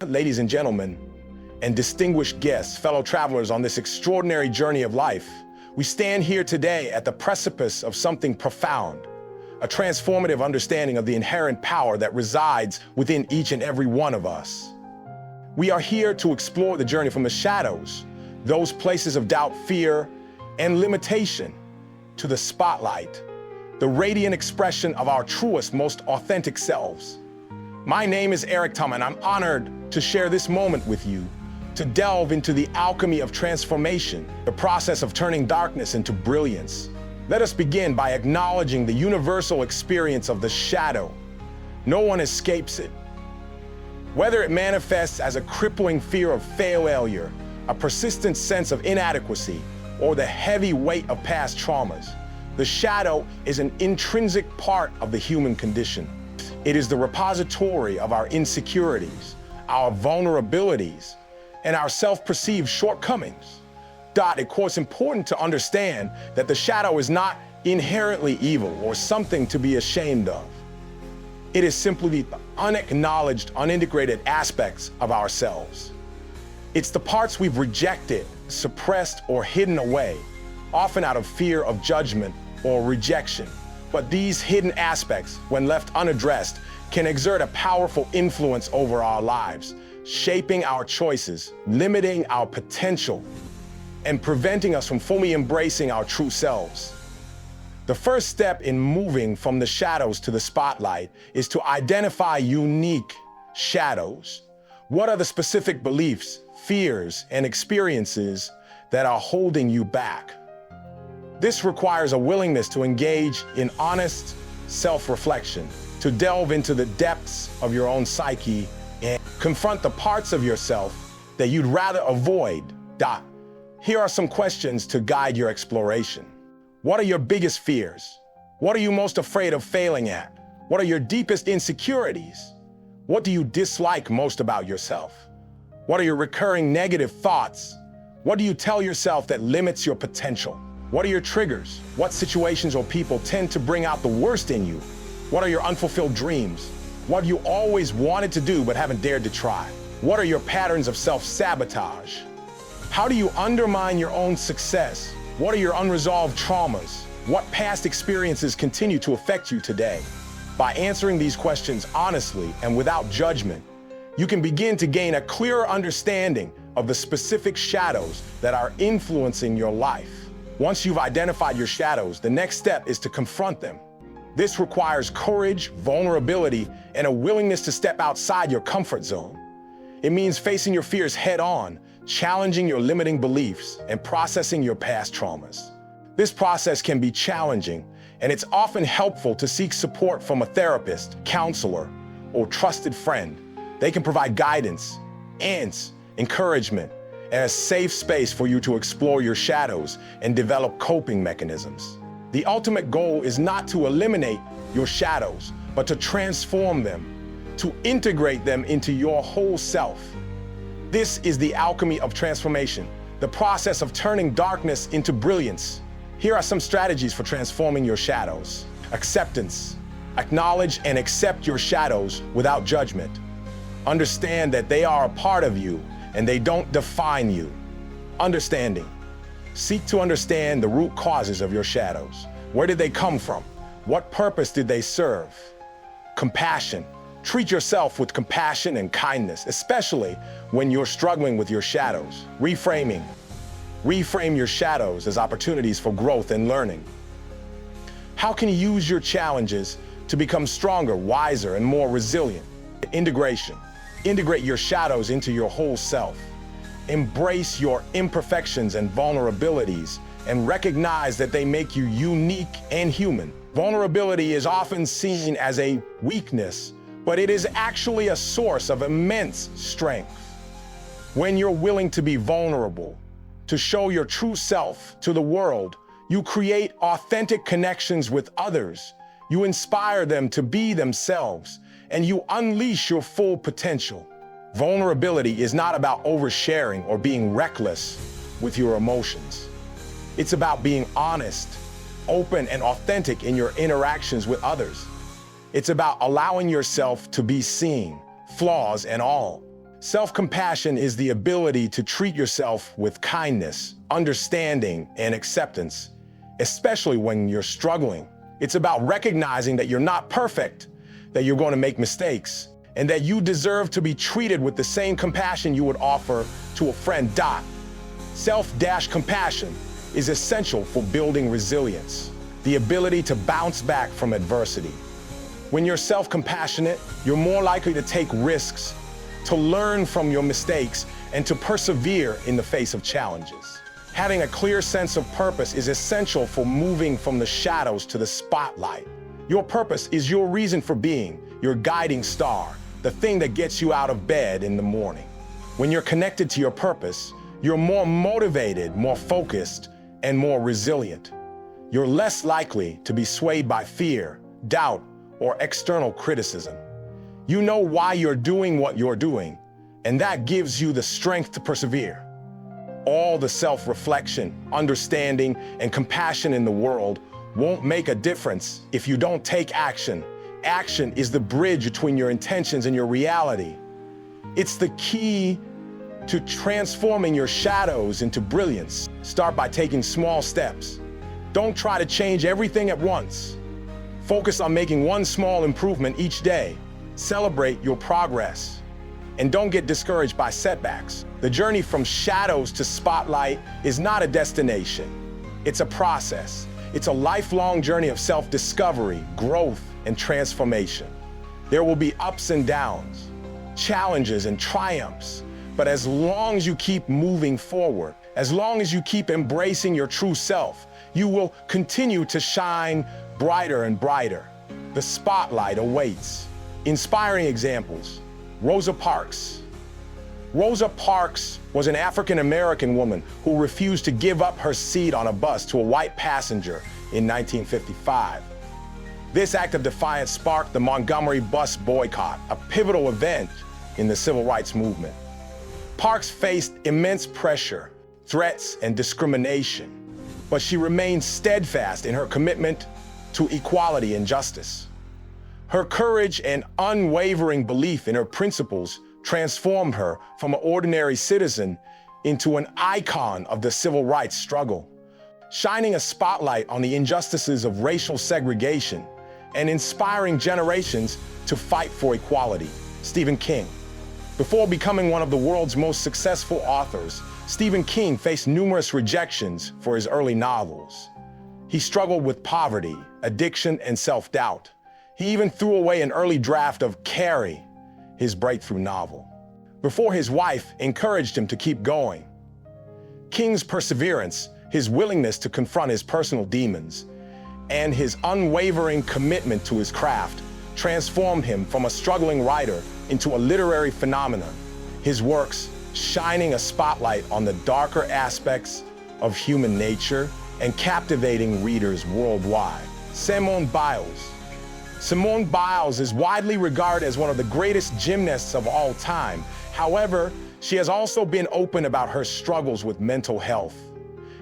Ladies and gentlemen, and distinguished guests, fellow travelers on this extraordinary journey of life, we stand here today at the precipice of something profound, a transformative understanding of the inherent power that resides within each and every one of us. We are here to explore the journey from the shadows, those places of doubt, fear, and limitation, to the spotlight, the radiant expression of our truest, most authentic selves. My name is Eric Tom, and I'm honored to share this moment with you, to delve into the alchemy of transformation, the process of turning darkness into brilliance. Let us begin by acknowledging the universal experience of the shadow. No one escapes it. Whether it manifests as a crippling fear of failure, a persistent sense of inadequacy, or the heavy weight of past traumas, the shadow is an intrinsic part of the human condition. It is the repository of our insecurities, our vulnerabilities, and our self-perceived shortcomings. It's important to understand that the shadow is not inherently evil or something to be ashamed of. It is simply the unacknowledged, unintegrated aspects of ourselves. It's the parts we've rejected, suppressed, or hidden away, often out of fear of judgment or rejection. But these hidden aspects, when left unaddressed, can exert a powerful influence over our lives, shaping our choices, limiting our potential, and preventing us from fully embracing our true selves. The first step in moving from the shadows to the spotlight is to identify unique shadows. What are the specific beliefs, fears, and experiences that are holding you back? This requires a willingness to engage in honest self-reflection, to delve into the depths of your own psyche and confront the parts of yourself that you'd rather avoid. Here are some questions to guide your exploration. What are your biggest fears? What are you most afraid of failing at? What are your deepest insecurities? What do you dislike most about yourself? What are your recurring negative thoughts? What do you tell yourself that limits your potential? What are your triggers? What situations or people tend to bring out the worst in you? What are your unfulfilled dreams? What have you always wanted to do but haven't dared to try? What are your patterns of self-sabotage? How do you undermine your own success? What are your unresolved traumas? What past experiences continue to affect you today? By answering these questions honestly and without judgment, you can begin to gain a clearer understanding of the specific shadows that are influencing your life. Once you've identified your shadows, the next step is to confront them. This requires courage, vulnerability, and a willingness to step outside your comfort zone. It means facing your fears head-on, challenging your limiting beliefs, and processing your past traumas. This process can be challenging, and it's often helpful to seek support from a therapist, counselor, or trusted friend. They can provide guidance, encouragement, and a safe space for you to explore your shadows and develop coping mechanisms. The ultimate goal is not to eliminate your shadows, but to transform them, to integrate them into your whole self. This is the alchemy of transformation, the process of turning darkness into brilliance. Here are some strategies for transforming your shadows. Acceptance. Acknowledge and accept your shadows without judgment. Understand that they are a part of you and they don't define you. Understanding. Seek to understand the root causes of your shadows. Where did they come from? What purpose did they serve? Compassion. Treat yourself with compassion and kindness, especially when you're struggling with your shadows. Reframing. Reframe your shadows as opportunities for growth and learning. How can you use your challenges to become stronger, wiser, and more resilient? Integration. Integrate your shadows into your whole self. Embrace your imperfections and vulnerabilities and recognize that they make you unique and human. Vulnerability is often seen as a weakness, but it is actually a source of immense strength. When you're willing to be vulnerable, to show your true self to the world, you create authentic connections with others. You inspire them to be themselves, and you unleash your full potential. Vulnerability is not about oversharing or being reckless with your emotions. It's about being honest, open, and authentic in your interactions with others. It's about allowing yourself to be seen, flaws and all. Self-compassion is the ability to treat yourself with kindness, understanding, and acceptance, especially when you're struggling. It's about recognizing that you're not perfect, that you're going to make mistakes, and that you deserve to be treated with the same compassion you would offer to a friend. Self-compassion is essential for building resilience, the ability to bounce back from adversity. When you're self-compassionate, you're more likely to take risks, to learn from your mistakes, and to persevere in the face of challenges. Having a clear sense of purpose is essential for moving from the shadows to the spotlight. Your purpose is your reason for being, your guiding star, the thing that gets you out of bed in the morning. When you're connected to your purpose, you're more motivated, more focused, and more resilient. You're less likely to be swayed by fear, doubt, or external criticism. You know why you're doing what you're doing, and that gives you the strength to persevere. All the self-reflection, understanding, and compassion in the world won't make a difference if you don't take action. Action is the bridge between your intentions and your reality. It's the key to transforming your shadows into brilliance. Start by taking small steps. Don't try to change everything at once. Focus on making one small improvement each day. Celebrate your progress. And don't get discouraged by setbacks. The journey from shadows to spotlight is not a destination. It's a process. It's a lifelong journey of self-discovery, growth, and transformation. There will be ups and downs, challenges and triumphs, but as long as you keep moving forward, as long as you keep embracing your true self, you will continue to shine brighter and brighter. The spotlight awaits. Inspiring examples. Rosa Parks. Rosa Parks was an African-American woman who refused to give up her seat on a bus to a white passenger in 1955. This act of defiance sparked the Montgomery bus boycott, a pivotal event in the civil rights movement. Parks faced immense pressure, threats, and discrimination, but she remained steadfast in her commitment to equality and justice. Her courage and unwavering belief in her principles transformed her from an ordinary citizen into an icon of the civil rights struggle, shining a spotlight on the injustices of racial segregation and inspiring generations to fight for equality. Stephen King. Before becoming one of the world's most successful authors, Stephen King faced numerous rejections for his early novels. He struggled with poverty, addiction, and self-doubt. He even threw away an early draft of Carrie, his breakthrough novel, before his wife encouraged him to keep going. King's perseverance, his willingness to confront his personal demons, and his unwavering commitment to his craft transformed him from a struggling writer into a literary phenomenon, his works shining a spotlight on the darker aspects of human nature and captivating readers worldwide. Simone Biles. Simone Biles is widely regarded as one of the greatest gymnasts of all time. However, she has also been open about her struggles with mental health.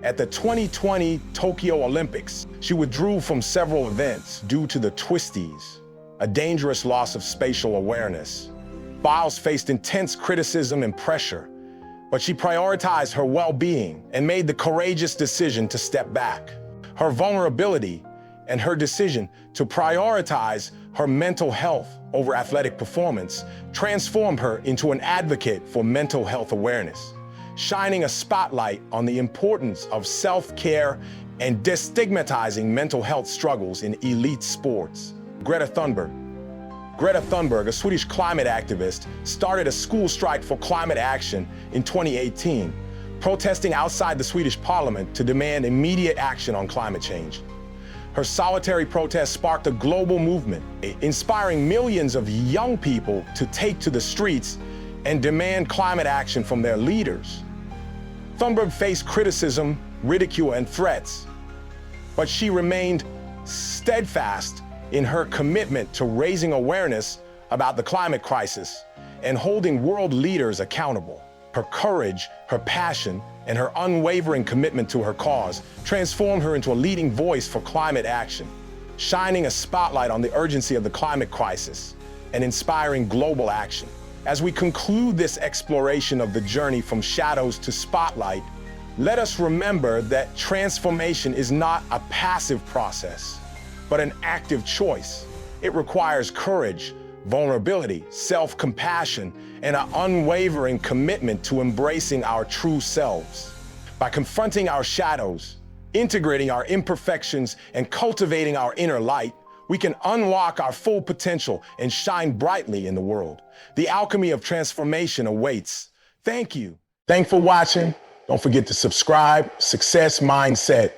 At the 2020 Tokyo Olympics, she withdrew from several events due to the twisties, a dangerous loss of spatial awareness. Biles faced intense criticism and pressure, but she prioritized her well-being and made the courageous decision to step back. Her vulnerability and her decision to prioritize her mental health over athletic performance transformed her into an advocate for mental health awareness, shining a spotlight on the importance of self-care and destigmatizing mental health struggles in elite sports. Greta Thunberg. Greta Thunberg, a Swedish climate activist, started a school strike for climate action in 2018, protesting outside the Swedish parliament to demand immediate action on climate change. Her solitary protest sparked a global movement, inspiring millions of young people to take to the streets and demand climate action from their leaders. Thunberg faced criticism, ridicule, and threats, but she remained steadfast in her commitment to raising awareness about the climate crisis and holding world leaders accountable. Her courage, her passion, and her unwavering commitment to her cause transformed her into a leading voice for climate action, shining a spotlight on the urgency of the climate crisis and inspiring global action. As we conclude this exploration of the journey from shadows to spotlight, let us remember that transformation is not a passive process, but an active choice. It requires courage, vulnerability, self-compassion, and an unwavering commitment to embracing our true selves. By confronting our shadows, integrating our imperfections, and cultivating our inner light, we can unlock our full potential and shine brightly in the world. The alchemy of transformation awaits. Thank you. Thanks for watching. Don't forget to subscribe. Success Mindset.